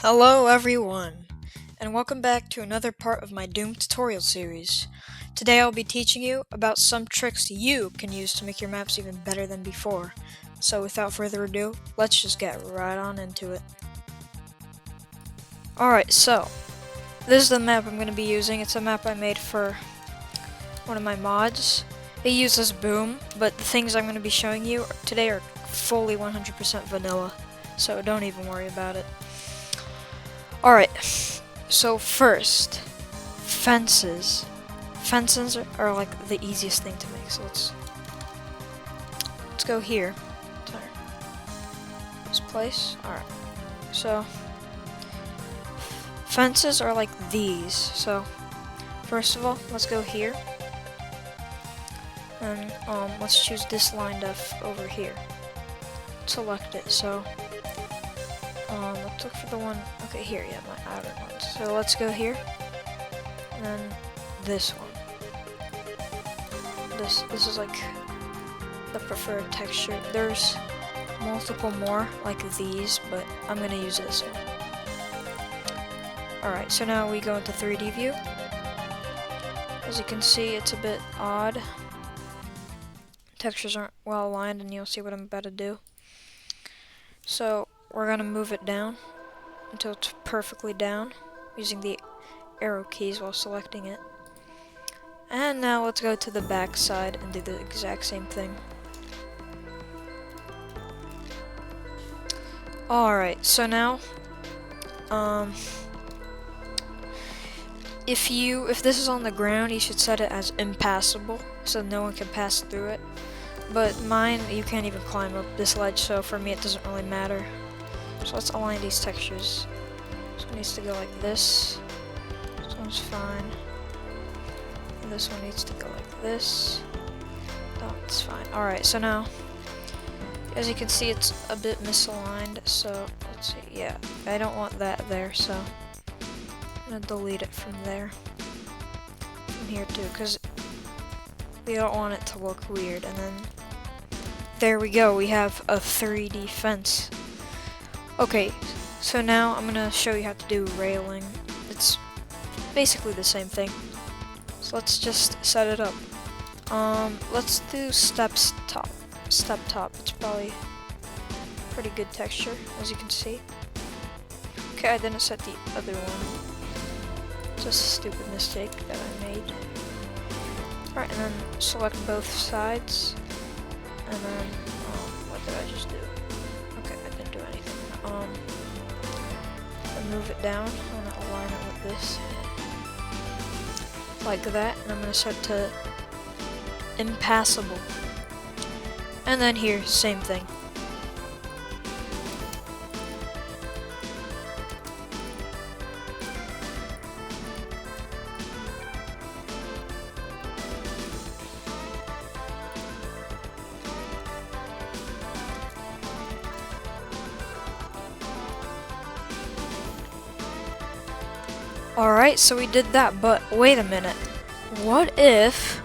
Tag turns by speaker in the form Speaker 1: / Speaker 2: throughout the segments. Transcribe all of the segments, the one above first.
Speaker 1: Hello everyone, and welcome back to another part of my Doom tutorial series. Today I'll be teaching you about some tricks you can use to make your maps even better than before. So without further ado, let's just get right on into it. Alright, so this is the map I'm going to be using. It's a map I made for one of my mods. It uses Boom, but the things I'm going to be showing you today are fully 100% vanilla, so don't even worry about it. Alright, so first, fences. Fences are like the easiest thing to make, so let's go here. Sorry. This place. Alright, so fences are like these. So first of all, let's go here. And let's choose this line over here. Select it, so let's look for the one, okay, here, yeah, my outer one. So let's go here, and then this one. This is like the preferred texture. There's multiple more like these, but I'm gonna use this one. Alright, so now we go into 3D view. As you can see, it's a bit odd. Textures aren't well aligned, and you'll see what I'm about to do. So we're gonna move it down until it's perfectly down, using the arrow keys while selecting it. And now let's go to the back side and do the exact same thing. Alright, so now, if this is on the ground, you should set it as impassable, so no one can pass through it. But mine, you can't even climb up this ledge, so for me it doesn't really matter. So let's align these textures. This one needs to go like this. This one's fine. And this one needs to go like this. Oh, it's fine. Alright, so now, as you can see, it's a bit misaligned, so let's see. Yeah, I don't want that there, so I'm gonna delete it from there. From here too, because we don't want it to look weird. And then there we go, we have a 3D fence. Okay, so now I'm gonna show you how to do railing. It's basically the same thing. So let's just set it up. Let's do step top. It's probably pretty good texture, as you can see. Okay, I didn't set the other one. Just a stupid mistake that I made. Alright, and then select both sides. And then, what did I just do? Okay, I didn't do anything. Move it down. I'm gonna align it with this. Like that, and I'm gonna set to impassable. And then here, same thing. Alright, so we did that, but wait a minute. What if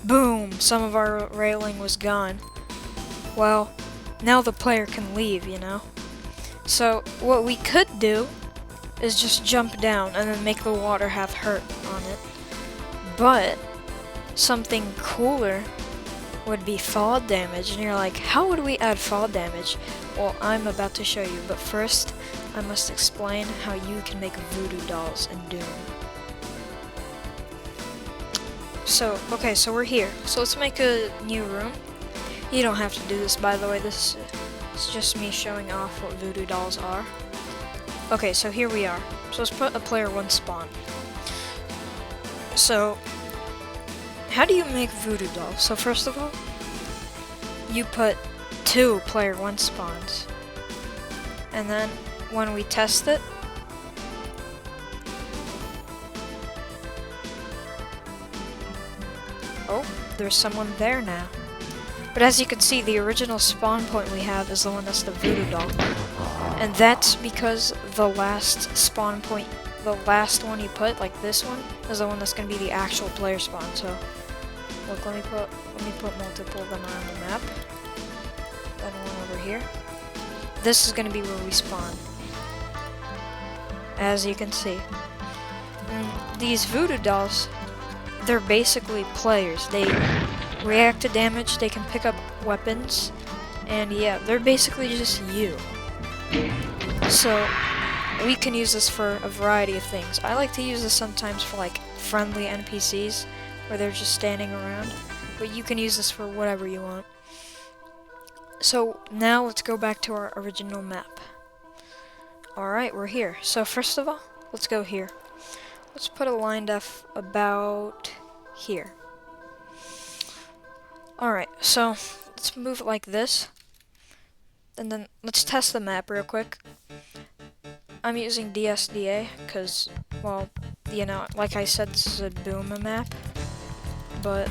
Speaker 1: boom, some of our railing was gone? Well, now the player can leave, you know? So what we could do is just jump down and then make the water have hurt on it. But something cooler would be fall damage, and you're like, how would we add fall damage? Well, I'm about to show you, but first I must explain how you can make voodoo dolls in Doom. So, okay, so we're here. So let's make a new room. You don't have to do this, by the way. This is just me showing off what voodoo dolls are. Okay, so here we are. So let's put a player 1 spawn. So how do you make voodoo dolls? So first of all, you put 2 player 1 spawns. And then when we test it, oh, there's someone there now. But as you can see, the original spawn point we have is the one that's the voodoo doll. And that's because the last spawn point, the last one you put, like this one, is the one that's going to be the actual player spawn. So Look, let me put multiple of them around the map. Then one over here. This is gonna be where we spawn. As you can see. And these voodoo dolls, they're basically players. They react to damage, they can pick up weapons, and yeah, they're basically just you. So, we can use this for a variety of things. I like to use this sometimes for like friendly NPCs, where they're just standing around, but you can use this for whatever you want. So, now let's go back to our original map. Alright, we're here. So first of all, let's go here. Let's put a line def about here. Alright, so let's move it like this. And then let's test the map real quick. I'm using DSDA because, well, you know, like I said, this is a Boom map. But,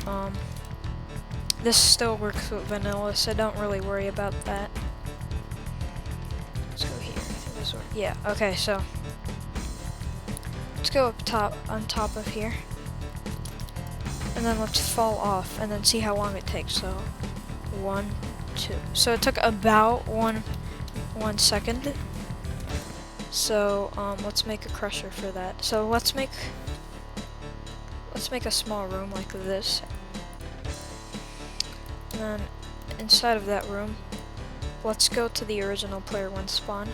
Speaker 1: this still works with vanilla, so don't really worry about that. Let's go here. I think this works. Yeah, okay, so let's go up top, on top of here. And then let's fall off, and then see how long it takes. So, 1, 2. So it took about one second. So, let's make a crusher for that. So let's make a small room like this. And then inside of that room, let's go to the original player 1 spawn.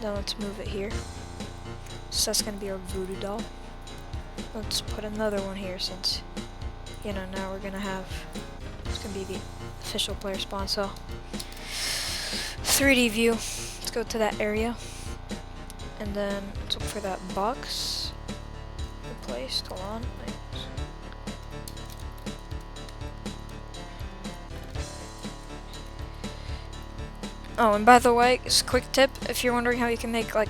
Speaker 1: Then let's move it here. So that's gonna be our voodoo doll. Let's put another one here since, you know, now we're gonna have, it's gonna be the official player spawn. So 3D view, let's go to that area. And then let's look for that box replaced. Hold on. Oh, and by the way, just a quick tip, if you're wondering how you can make like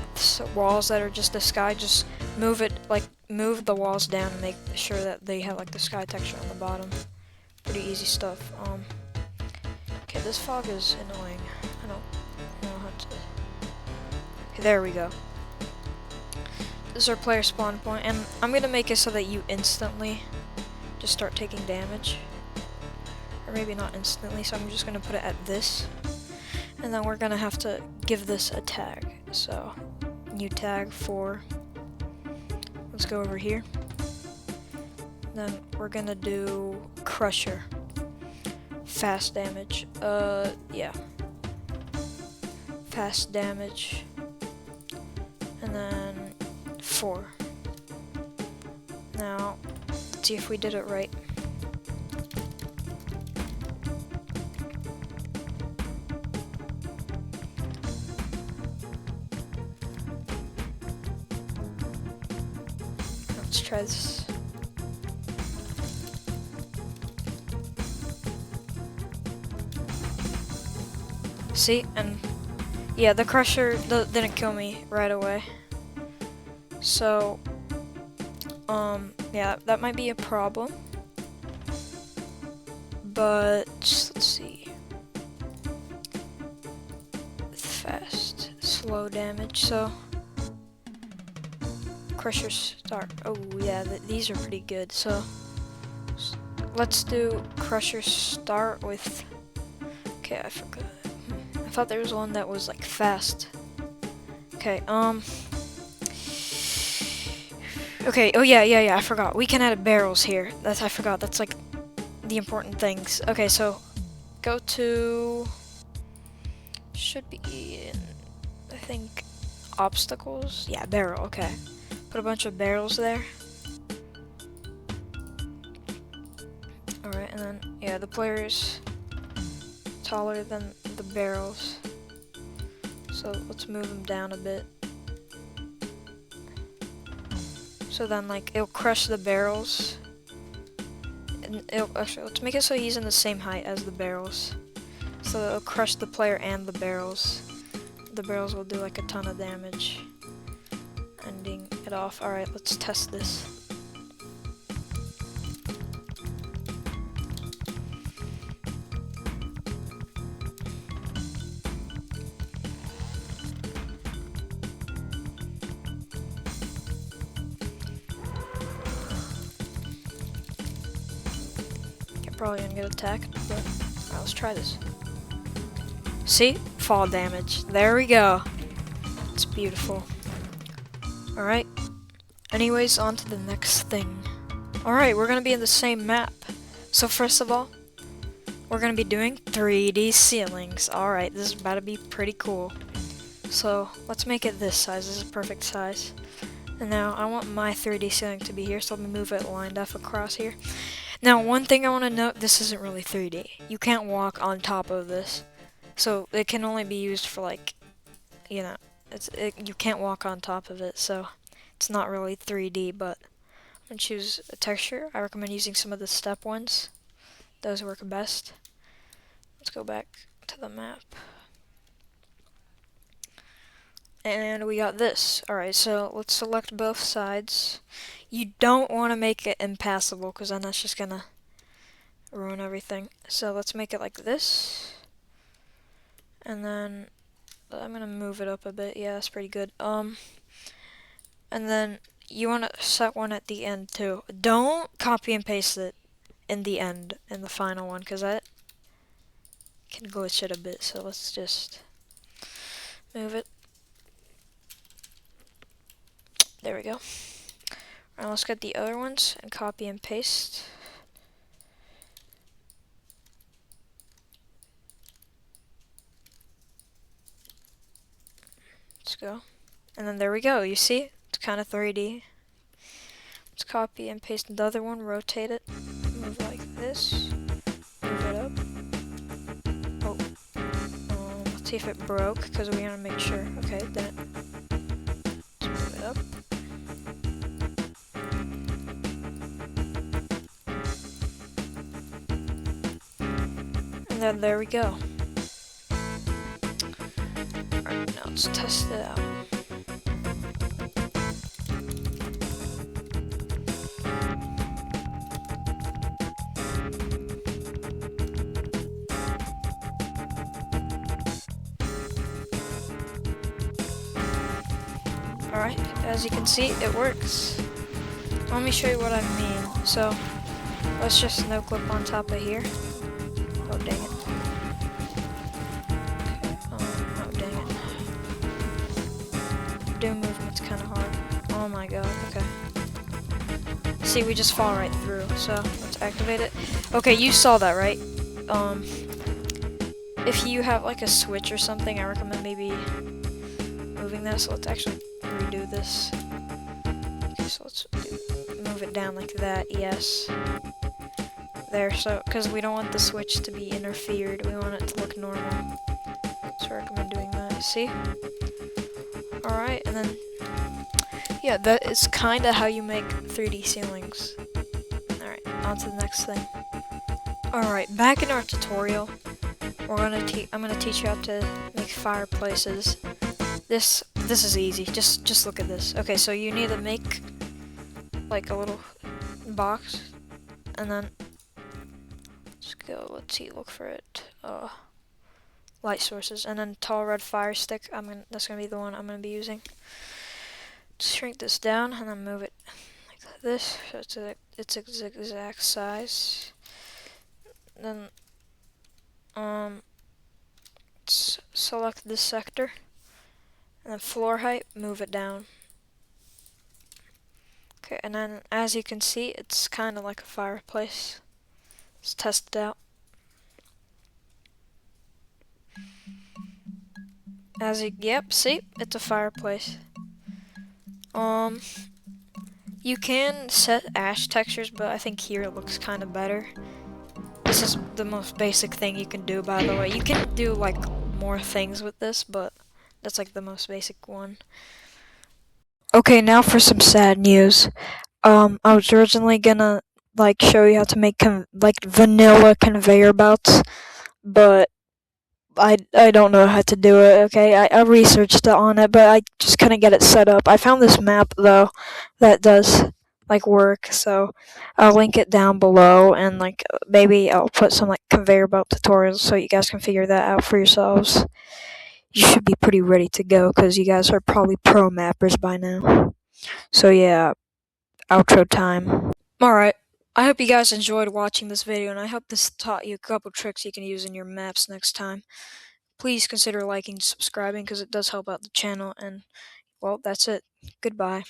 Speaker 1: walls that are just the sky, just move the walls down and make sure that they have like the sky texture on the bottom. Pretty easy stuff. Okay, this fog is annoying. I don't know how to. Okay, there we go. This is our player spawn point, and I'm gonna make it so that you instantly just start taking damage. Or maybe not instantly, so I'm just gonna put it at this. And then we're gonna have to give this a tag. So, new tag for, let's go over here. Then we're gonna do Crusher. Fast damage. Yeah. Fast damage. And then 4. Now, let's see if we did it right. Let's try this. See, and yeah, the crusher didn't kill me right away. So, yeah, that might be a problem. But let's see. Fast, slow damage. So. Crusher start. Oh yeah, these are pretty good. So let's do Crusher start with. Okay, I forgot. I thought there was one that was like fast. Okay. Okay. Oh yeah. I forgot. We can add barrels here. I forgot. That's like the important things. Okay, so go to. Should be in. I think obstacles. Yeah, barrel. Okay. Put a bunch of barrels there. Alright, and then, yeah, the player's taller than the barrels. So let's move them down a bit. So then, like, it'll crush the barrels. And actually, let's make it so he's in the same height as the barrels. So it'll crush the player and the barrels. The barrels will do, like, a ton of damage. Ending it off. Alright, let's test this. probably gonna get attacked, but alright, let's try this. See? Fall damage. There we go. It's beautiful. Alright. Anyways, on to the next thing. Alright, we're gonna be in the same map. So first of all, we're gonna be doing 3D ceilings. Alright, this is about to be pretty cool. So let's make it this size. This is a perfect size. And now I want my 3D ceiling to be here, so let me move it lined up across here. Now, one thing I want to note, this isn't really 3D. You can't walk on top of this. So it can only be used for, like, you know, you can't walk on top of it, so it's not really 3D, but I'm going to choose a texture. I recommend using some of the step ones. Those work best. Let's go back to the map. And we got this. Alright, so let's select both sides. You don't want to make it impassable, because then that's just going to ruin everything. So let's make it like this. And then I'm going to move it up a bit. Yeah, that's pretty good. And then you want to set one at the end too. Don't copy and paste it in the end, in the final one, because that can glitch it a bit. So let's just move it. There we go. Alright, let's get the other ones and copy and paste. Let's go. And then there we go. You see? It's kind of 3D. Let's copy and paste the other one, rotate it, move like this, move it up. Oh. Let's see if it broke, because we want to make sure. Okay, it didn't. Let's move it up. And then there we go. Alright, now let's test it out. Alright, as you can see, it works. Let me show you what I mean. So, let's just no clip on top of here. Oh, dang it. Oh, dang it. Doing movement's kind of hard. Oh my god, okay. See, we just fall right through, so let's activate it. Okay, you saw that, right? If you have like a switch or something, I recommend maybe moving that, so let's actually redo this. Okay, so let's move it down like that, yes. There, so, because we don't want the switch to be interfered, we want it to look normal. So I recommend doing that, see? Alright, and then, yeah, that is kind of how you make 3D ceilings. Alright, on to the next thing. Alright, back in our tutorial, I'm gonna teach you how to make fireplaces. This is easy. Just look at this. Okay, so you need to make like a little box, and then let's see, look for it. Light sources, and then tall red fire stick. That's gonna be the one I'm gonna be using. Just shrink this down and then move it like this, so it's exact size. Then select this sector, and then floor height, move it down. Okay, and then as you can see, it's kind of like a fireplace. Let's test it out. Yep, see, it's a fireplace. You can set ash textures, but I think here it looks kind of better. This is the most basic thing you can do, by the way. You can do like more things with this, but that's like the most basic one. Okay, now for some sad news. I was originally gonna like show you how to make like vanilla conveyor belts, but I don't know how to do it. Okay, I researched on it, but I just couldn't get it set up. I found this map though that does like work, so I'll link it down below, and like maybe I'll put some like conveyor belt tutorials so you guys can figure that out for yourselves. You should be pretty ready to go because you guys are probably pro mappers by now. So yeah, outro time. Alright, I hope you guys enjoyed watching this video, and I hope this taught you a couple tricks you can use in your maps next time. Please consider liking and subscribing because it does help out the channel, and well, that's it. Goodbye.